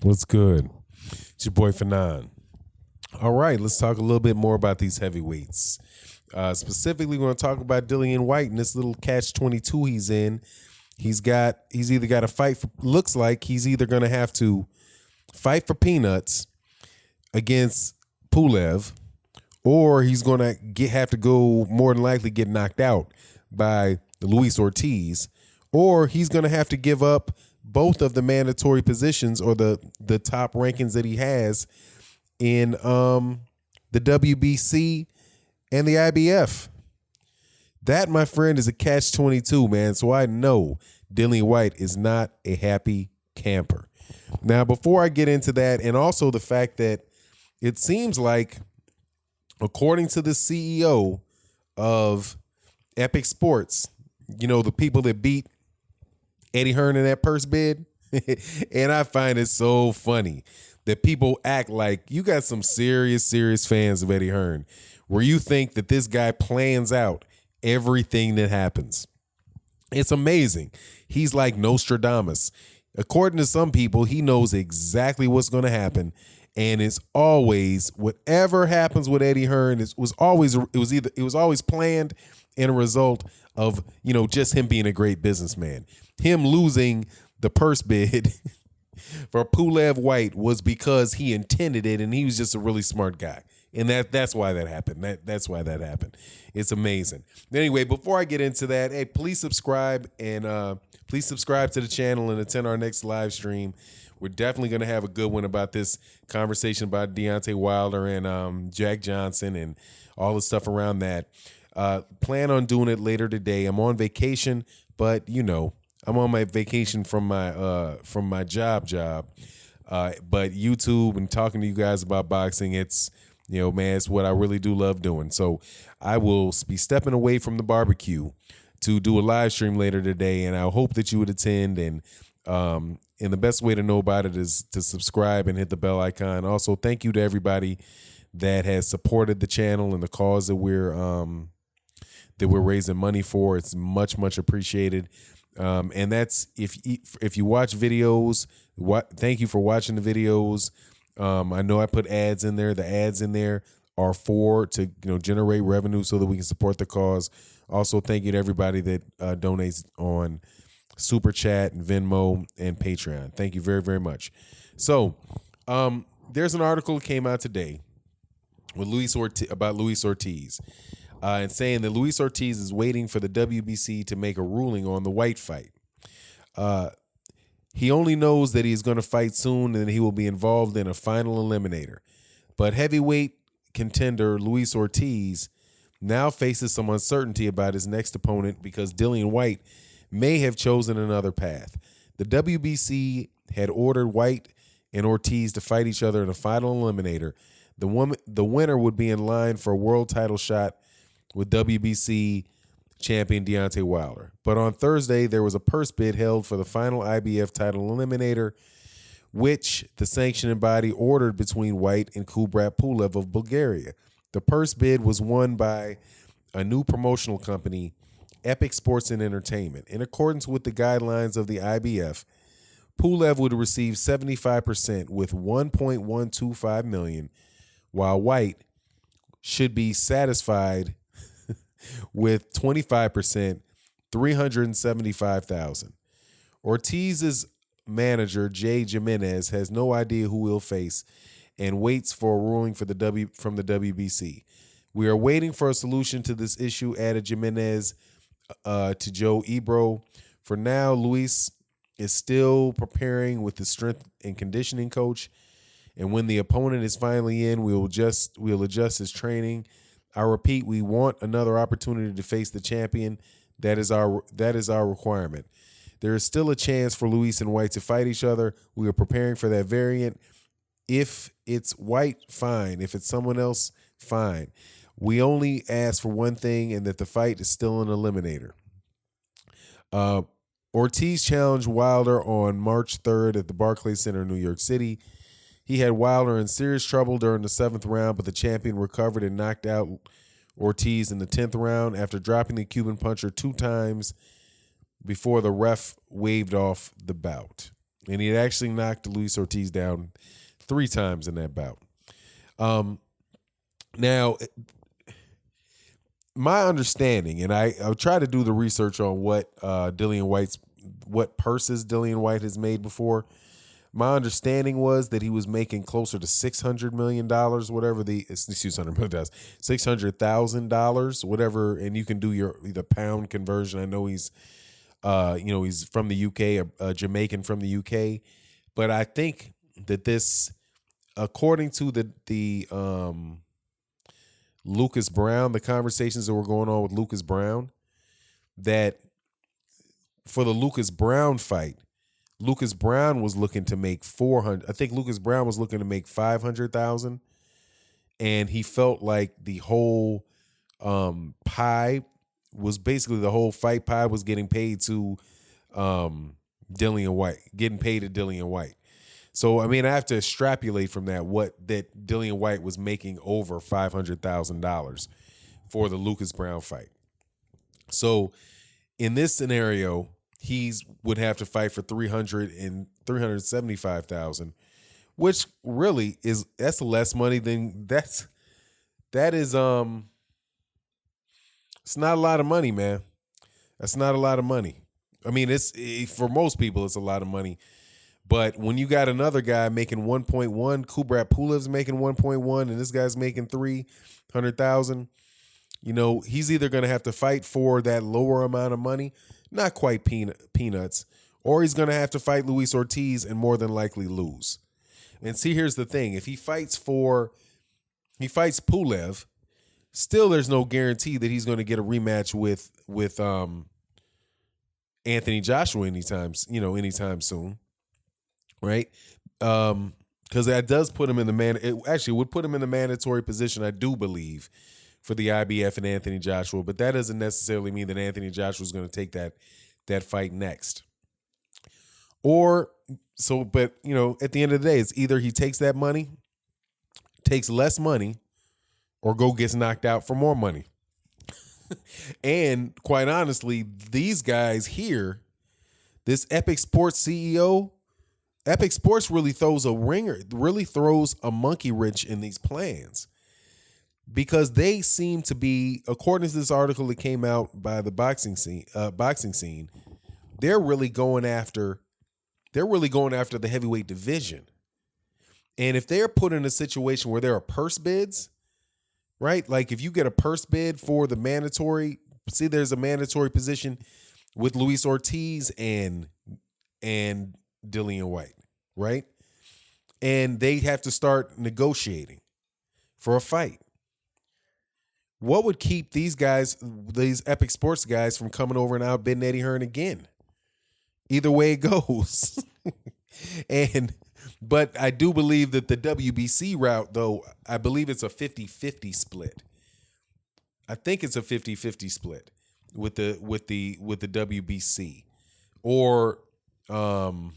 What's good? It's your boy Fanon. All right, let's talk a little bit more about these heavyweights. Specifically, we're going to talk about Dillian Whyte and this little catch-22 he's in. He's either got to fight for, looks like he's either going to have to fight for peanuts against Pulev, or he's going to have to go, more than likely get knocked out by Luis Ortiz, or he's going to have to give up both of the mandatory positions or the top rankings that he has in the WBC and the IBF. That, my friend, is a catch-22, man. So I know Dillian Whyte is not a happy camper. Now, before I get into that, and also the fact that it seems like, according to the CEO of Epic Sports, you know, the people that beat Eddie Hearn in that purse bid, and I find it so funny that people act like you got some serious fans of Eddie Hearn, where you think that this guy plans out everything that happens. It's amazing. He's like Nostradamus. According to some people, he knows exactly what's going to happen, and it's always whatever happens with Eddie Hearn it was always planned and a result of, you know, just him being a great businessman. Him losing the purse bid for Pulev Whyte was because he intended it, and he was just a really smart guy. And that's why that happened. That's why that happened. It's amazing. Anyway, before I get into that, hey, please subscribe and please subscribe to the channel and attend our next live stream. We're definitely going to have a good one about this conversation about Deontay Wilder and Jack Johnson and all the stuff around that. Plan on doing it later today. I'm on vacation, but you know, I'm on my vacation from my job. But YouTube and talking to you guys about boxing, it's, you know, man, it's what I really do love doing. So I will be stepping away from the barbecue to do a live stream later today, and I hope that you would attend. And the best way to know about it is to subscribe and hit the bell icon. Also, thank you to everybody that has supported the channel and the cause that we're raising money for. It's much appreciated. And that's if you watch videos, thank you for watching the videos. I know I put ads in there. The ads in there are to, you know, generate revenue so that we can support the cause. Also, thank you to everybody that donates on Super Chat and Venmo and Patreon. Thank you very, very much. So, there's an article that came out today with about Luis Ortiz, and saying that Luis Ortiz is waiting for the WBC to make a ruling on the Whyte fight. He only knows that he's going to fight soon and he will be involved in a final eliminator. But heavyweight contender Luis Ortiz now faces some uncertainty about his next opponent because Dillian Whyte may have chosen another path. The WBC had ordered Whyte and Ortiz to fight each other in a final eliminator. The winner would be in line for a world title shot with WBC champion Deontay Wilder. But on Thursday, there was a purse bid held for the final IBF title eliminator, which the sanctioning body ordered between Whyte and Kubrat Pulev of Bulgaria. The purse bid was won by a new promotional company, Epic Sports and Entertainment. In accordance with the guidelines of the IBF, Pulev would receive 75% with $1.125 million, while Whyte should be satisfied with 25%, $375,000. Ortiz's manager, Jay Jimenez, has no idea who he'll face and waits for a ruling from the WBC. We are waiting for a solution to this issue, added Jimenez to Joe Ebro. For now, Luis is still preparing with the strength and conditioning coach, and when the opponent is finally in, we'll adjust his training. I repeat, we want another opportunity to face the champion. That is our requirement. There is still a chance for Luis and Whyte to fight each other. We are preparing for that variant. If it's Whyte, fine. If it's someone else, fine. We only ask for one thing, and that the fight is still an eliminator. Ortiz challenged Wilder on March 3rd at the Barclays Center in New York City. He had Wilder in serious trouble during the 7th round, but the champion recovered and knocked out Ortiz in the 10th round after dropping the Cuban puncher 2 times before the ref waved off the bout. And he had actually knocked Luis Ortiz down 3 times in that bout. Now, my understanding, and I'll try to do the research on what what purses Dillian Whyte has made before. My understanding was that he was making closer to $600 million, whatever $600,000, whatever. And you can do the pound conversion. I know he's from the UK, a Jamaican from the UK, but I think that this, according to the Lucas Brown, the conversations that were going on with Lucas Brown, that for the Lucas Brown fight, Lucas Brown was looking to make 400. I think Lucas Brown was looking to make 500,000, and he felt like the whole pie was basically the whole fight pie was getting paid to Dillian Whyte, getting paid to Dillian Whyte. So I mean, I have to extrapolate from that that Dillian Whyte was making over $500,000 for the Lucas Brown fight. So in this scenario, would have to fight for 375,000, which really that's less money than that is it's not a lot of money, man. That's not a lot of money. I mean, for most people it's a lot of money, but when you got another guy making 1.1, Kubrat Pulev's making 1.1, and this guy's making 300,000, he's either going to have to fight for that lower amount of money, not quite peanuts, or he's going to have to fight Luis Ortiz and more than likely lose. And see, here's the thing. If he fights Pulev, still there's no guarantee that he's going to get a rematch with Anthony Joshua anytime soon, right? Because that does put him in it actually would put him in the mandatory position, I do believe, for the IBF and Anthony Joshua, but that doesn't necessarily mean that Anthony Joshua is going to take that fight next. But at the end of the day, it's either he takes that money, takes less money, or gets knocked out for more money. And quite honestly, these guys here, this Epic Sports CEO, Epic Sports really throws a monkey wrench in these plans. Because they seem to be, according to this article that came out by the boxing scene, they're really going after the heavyweight division. And if they're put in a situation where there are purse bids, right? Like if you get a purse bid for the mandatory, there's a mandatory position with Luis Ortiz and Dillian Whyte, right? And they have to start negotiating for a fight. What would keep these Epic Sports guys, from coming over and outbidding Eddie Hearn again? Either way it goes. But I do believe that the WBC route, though, I believe it's a 50-50 split. I think it's a 50-50 split with the WBC. Or no,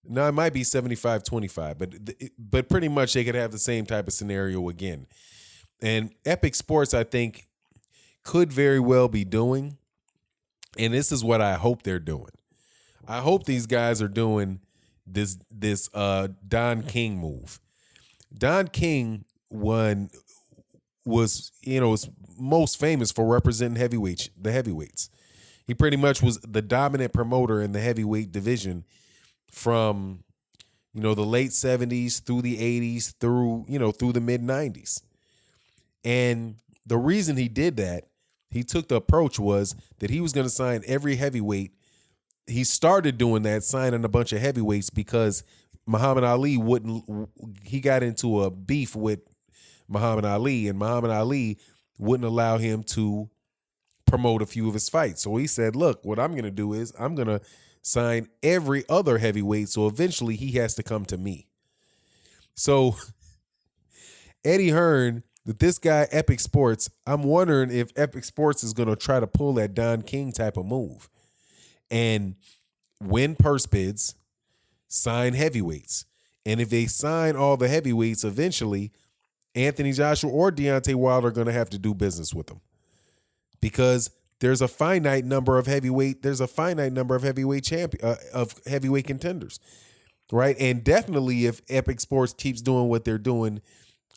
it might be 75-25, but pretty much they could have the same type of scenario again. And Epic Sports, I think, could very well be doing, and this is what I hope they're doing. I hope these guys are doing this Don King move. Don King was most famous for representing the heavyweights. He pretty much was the dominant promoter in the heavyweight division from the late 70s through the 80s through the mid 90s. And the reason he did that, he took the approach was that he was going to sign every heavyweight. He started doing that, signing a bunch of heavyweights, because Muhammad Ali he got into a beef with Muhammad Ali, and Muhammad Ali wouldn't allow him to promote a few of his fights. So he said, look, what I'm going to do is I'm going to sign every other heavyweight, so eventually he has to come to me. So Eddie Hearn, this guy Epic Sports, I'm wondering if Epic Sports is going to try to pull that Don King type of move and win purse bids, sign heavyweights. And if they sign all the heavyweights, eventually Anthony Joshua or Deontay Wilder are going to have to do business with them, because there's a finite number of heavyweight. There's a finite number of heavyweight of heavyweight contenders, right? And definitely, if Epic Sports keeps doing what they're doing,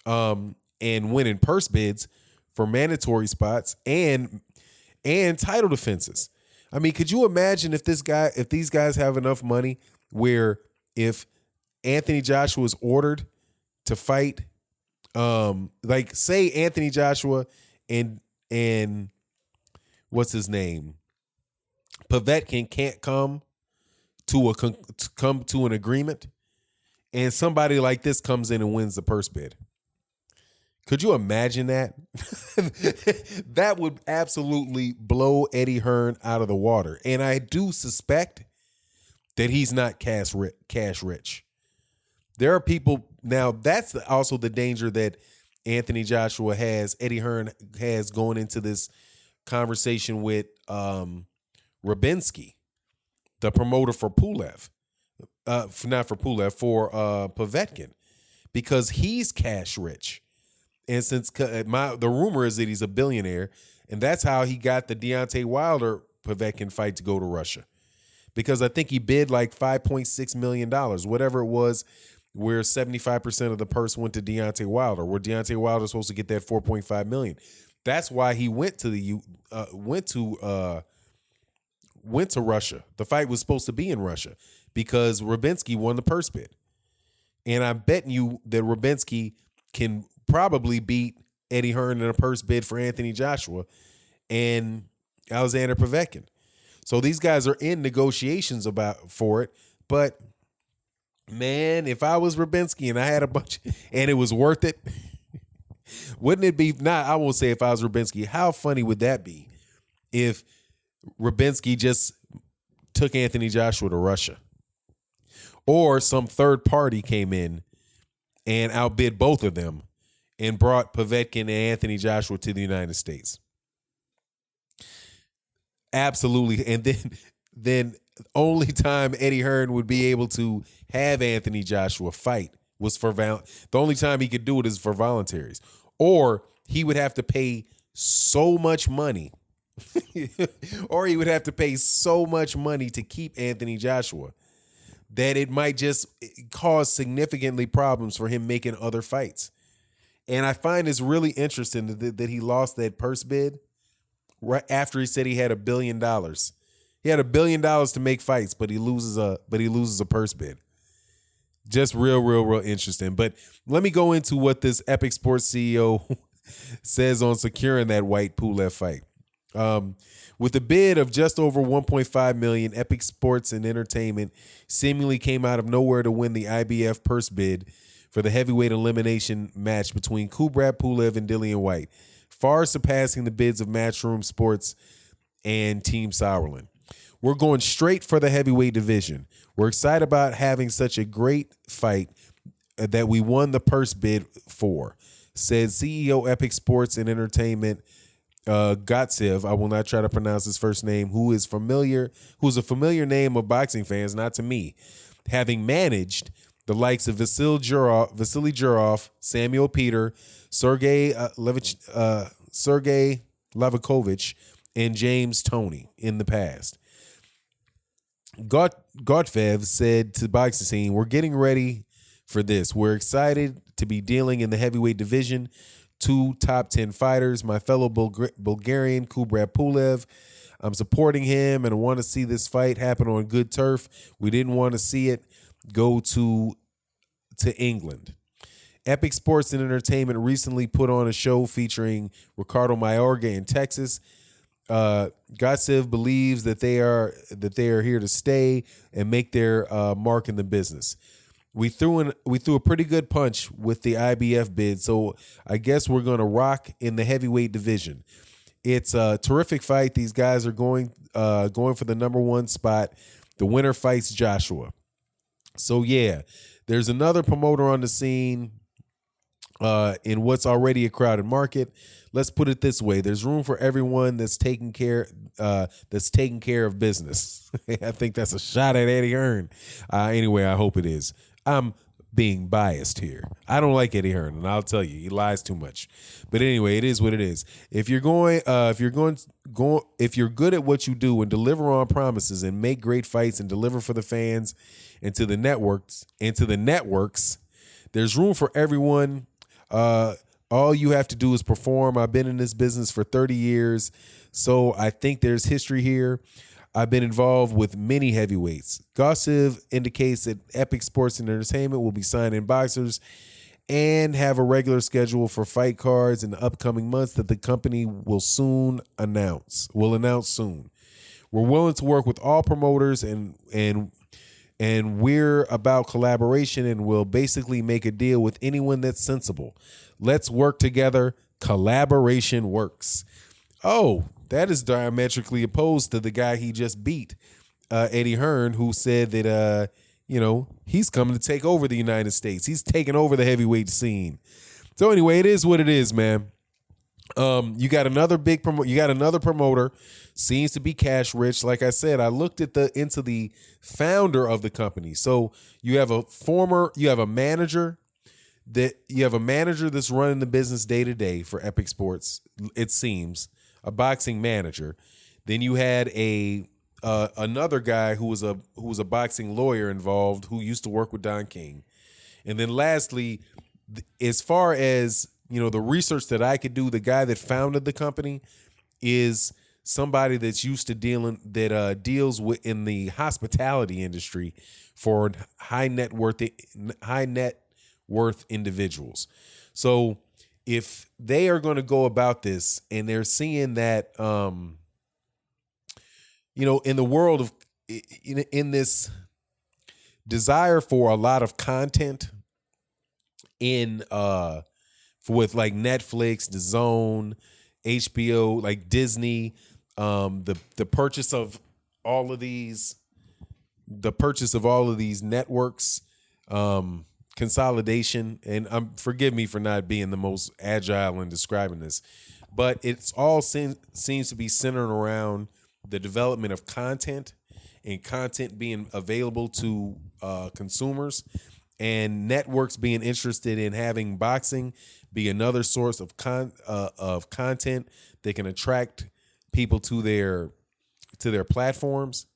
and winning purse bids for mandatory spots and title defenses. I mean, could you imagine if these guys have enough money where if Anthony Joshua is ordered to fight, like say Anthony Joshua and what's his name, Povetkin can't come to an agreement, and somebody like this comes in and wins the purse bid. Could you imagine that? That would absolutely blow Eddie Hearn out of the water. And I do suspect that he's not cash rich. There are people now. That's also the danger that Anthony Joshua has. Eddie Hearn has going into this conversation with Rubinsky, the promoter for Pulev, not for Pulev, for Povetkin, because he's cash rich. And since the rumor is that he's a billionaire, and that's how he got the Deontay Wilder Povetkin fight to go to Russia, because I think he bid like $5.6 million, whatever it was, where 75% of the purse went to Deontay Wilder, where Deontay Wilder was supposed to get that $4.5 million. That's why he went to Russia. The fight was supposed to be in Russia because Rubinsky won the purse bid, and I'm betting you that Rubinsky can probably beat Eddie Hearn in a purse bid for Anthony Joshua and Alexander Povetkin. So these guys are in negotiations for it. But man, if I was Rubinsky and I had a bunch and it was worth it, wouldn't it be? Not, I won't say if I was Rubinsky. How funny would that be if Rubinsky just took Anthony Joshua to Russia, or some third party came in and outbid both of them and brought Povetkin and Anthony Joshua to the United States? Absolutely. And then only time Eddie Hearn would be able to have Anthony Joshua fight was for the only time he could do it is for voluntaries, or he would have to pay so much money to keep Anthony Joshua that it might just cause significantly problems for him making other fights. And I find it's really interesting that he lost that purse bid right after he said he had $1 billion. He had $1 billion to make fights, but he loses a purse bid. Just real interesting. But let me go into what this Epic Sports CEO says on securing that Whyte Pulev fight. With a bid of just over $1.5 million, Epic Sports and Entertainment seemingly came out of nowhere to win the IBF purse bid for the heavyweight elimination match between Kubrat Pulev and Dillian Whyte, far surpassing the bids of Matchroom Sports and Team Sauerland. We're going straight for the heavyweight division. We're excited about having such a great fight that we won the purse bid for, said CEO Epic Sports and Entertainment Gotsev. I will not try to pronounce his first name, who's a familiar name of boxing fans, not to me, having managed the likes of Vasily Jurov, Samuel Peter, Sergey Levakovich, and James Toney in the past. Gotsev said to Boxing Scene, "We're getting ready for this. We're excited to be dealing in the heavyweight division. 2 top 10 fighters, my fellow Bulgarian Kubrat Pulev. I'm supporting him and I want to see this fight happen on good turf. We didn't want to see it go to England." Epic Sports and Entertainment recently put on a show featuring Ricardo Mayorga in Texas. Gotsev believes that they are here to stay and make their mark in the business. We threw a pretty good punch with the IBF bid, so I guess we're going to rock in the heavyweight division. It's a terrific fight. These guys are going for the number 1 spot. The winner fights Joshua. So yeah, there's another promoter on the scene in what's already a crowded market. Let's put it this way: there's room for everyone that's taking care of business. I think that's a shot at Eddie Hearn. Anyway, I hope it is. being biased here. I don't like Eddie Hearn, and I'll tell you, he lies too much. But anyway, it is what it is. If you're if you're good at what you do and deliver on promises and make great fights and deliver for the fans and to the networks, there's room for everyone. All you have to do is perform. I've been in this business for 30 years, so I think there's history here. I've been involved with many heavyweights. Gossip indicates that Epic Sports and Entertainment will be signing boxers and have a regular schedule for fight cards in the upcoming months that the company will announce soon. We're willing to work with all promoters and we're about collaboration and we'll basically make a deal with anyone that's sensible. Let's work together. Collaboration works. Oh, that is diametrically opposed to the guy he just beat, Eddie Hearn, who said that, he's coming to take over the United States. He's taking over the heavyweight scene. So anyway, it is what it is, man. You got another promoter, seems to be cash rich. Like I said, I looked at into the founder of the company. So you have a manager that's running the business day to day for Epic Sports. It seems a boxing manager. Then you had another guy who was a boxing lawyer involved who used to work with Don King. And then lastly, as far as the research that I could do, the guy that founded the company is somebody that's used to deals with in the hospitality industry for high net worth individuals. So if they are going to go about this and they're seeing that, in the world of in this desire for a lot of content with like Netflix, the Zone, HBO, like Disney, the purchase of all of these networks, consolidation, and forgive me for not being the most agile in describing this, but it's all seems to be centered around the development of content and content being available to consumers, and networks being interested in having boxing be another source of content that can attract people to their platforms.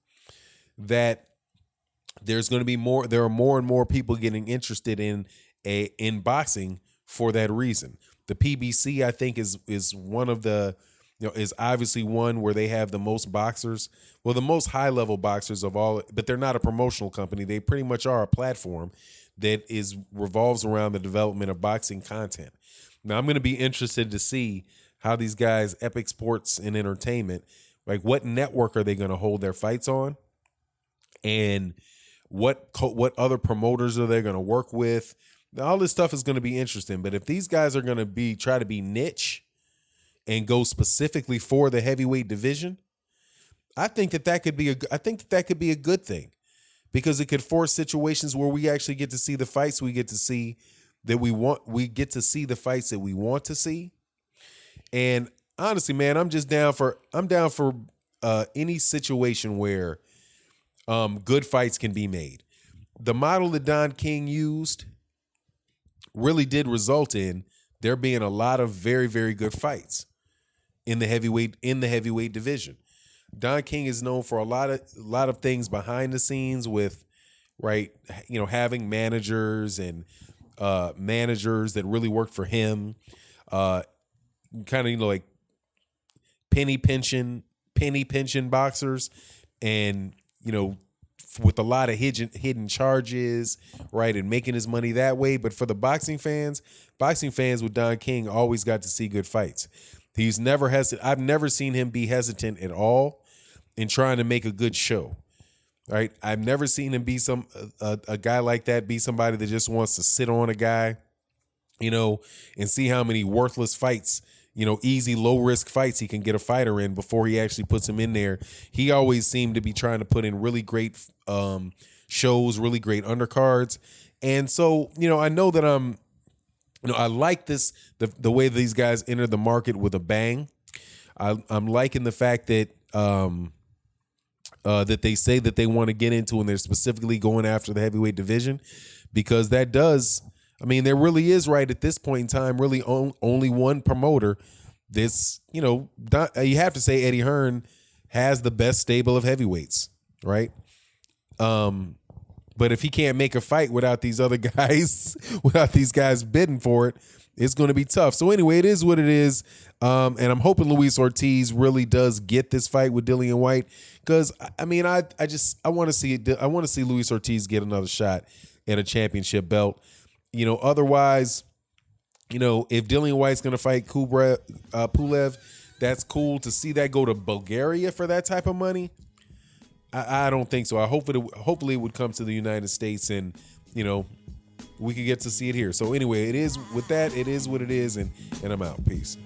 That there's going to be there are more and more people getting interested in boxing for that reason. The PBC, I think, is one of the is obviously one where they have the most boxers, well, the most high level boxers of all, but they're not a promotional company. They pretty much are a platform that revolves around the development of boxing content. Now, I'm going to be interested to see how these guys, Epic Sports and Entertainment, like what network are they going to hold their fights on, and what other promoters are they going to work with. All this stuff is going to be interesting. But if these guys are going to try to be niche and go specifically for the heavyweight division, I think that could be a good thing, because it could force situations where we actually get to see the fights we get to see that we want. We get to see the fights that we want to see. And honestly, man, I'm down for any situation where good fights can be made. The model that Don King used really did result in there being a lot of very, very good fights in the heavyweight division. Don King is known for a lot of things behind the scenes with, right, having managers and managers that really work for him, kind of like penny pension boxers, and with a lot of hidden charges, right, and making his money that way. But for the boxing fans with Don King always got to see good fights. He's never hesitant. I've never seen him be hesitant at all in trying to make a good show. Right? I've never seen him be a guy like that, be somebody that just wants to sit on a guy, and see how many worthless fights, easy, low risk fights he can get a fighter in before he actually puts him in there. He always seemed to be trying to put in really great shows, really great undercards. And so, I know that I like the way these guys enter the market with a bang. I'm liking the fact that that they say that they want to get into, and they're specifically going after the heavyweight division, because that does, I mean, there really is right at this point in time really only one promoter. This, you have to say Eddie Hearn has the best stable of heavyweights, right? But if he can't make a fight without these other guys, without these guys bidding for it, it's going to be tough. So anyway, it is what it is. And I'm hoping Luis Ortiz really does get this fight with Dillian Whyte, because I mean, I want to see it. I want to see Luis Ortiz get another shot at a championship belt. Otherwise, if Dillian Whyte's going to fight Pulev, that's cool. To see that go to Bulgaria for that type of money, I don't think so. Hopefully it would come to the United States, and we could get to see it here. So anyway, it is with that. It is what it is, and I'm out. Peace.